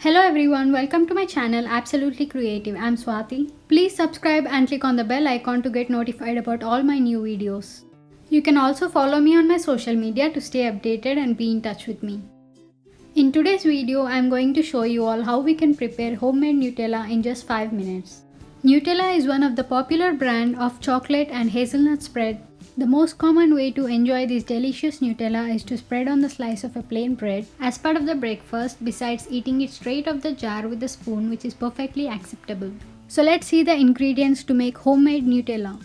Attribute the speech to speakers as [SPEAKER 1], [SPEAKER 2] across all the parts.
[SPEAKER 1] Hello everyone, welcome to my channel Absolutely Creative. I'm Swathi. Please subscribe and click on the bell icon to get notified about all my new videos. You can also follow me on my social media to stay updated and be in touch with me. In today's video, I'm going to show you all how we can prepare homemade Nutella in just 5 minutes. Nutella is one of the popular brand of chocolate and hazelnut spread. The most common way to enjoy this delicious Nutella is to spread on the slice of a plain bread as part of the breakfast, besides eating it straight off the jar with a spoon, which is perfectly acceptable. So let's see the ingredients to make homemade Nutella.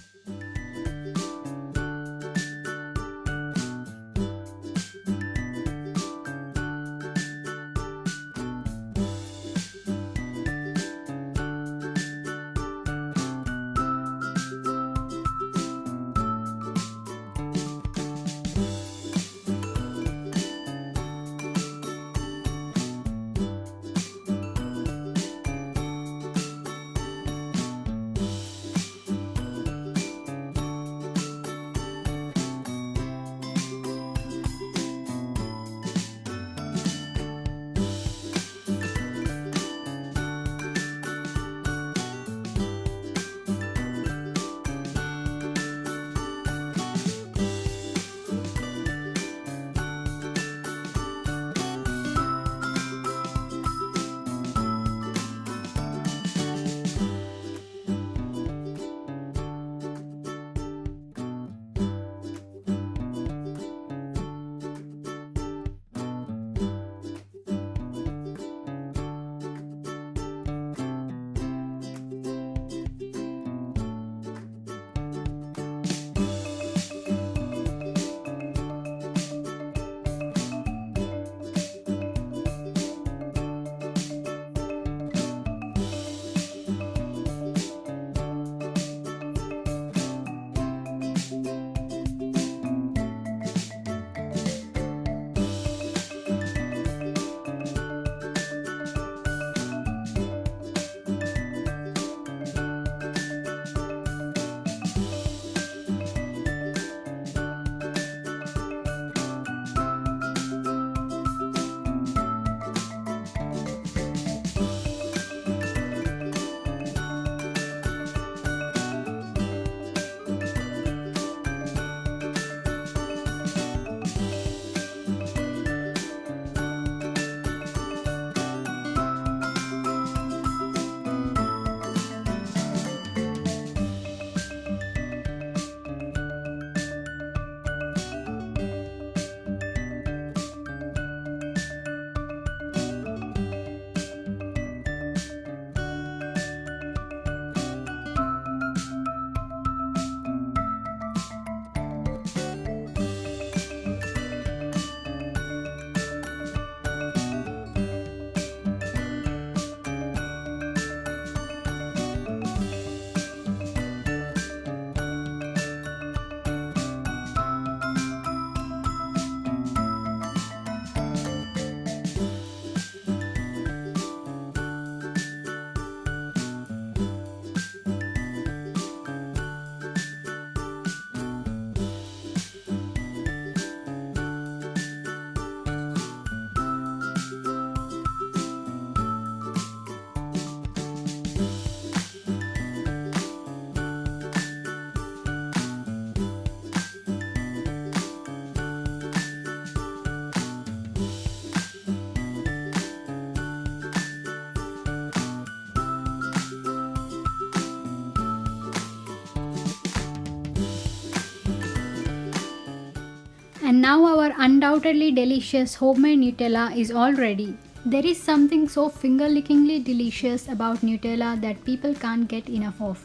[SPEAKER 1] And now our undoubtedly delicious homemade Nutella is all ready. There is something so finger-lickingly delicious about Nutella that people can't get enough of.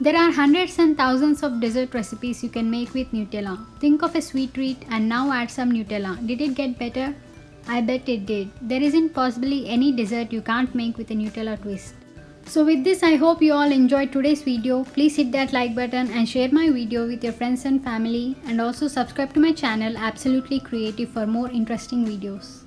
[SPEAKER 1] There are hundreds and thousands of dessert recipes you can make with Nutella. Think of a sweet treat and now add some Nutella. Did it get better? I bet it did. There isn't possibly any dessert you can't make with a Nutella twist. So with this, I hope you all enjoyed today's video. Please hit that like button and share my video with your friends and family, and also subscribe to my channel Absolutely Creative for more interesting videos.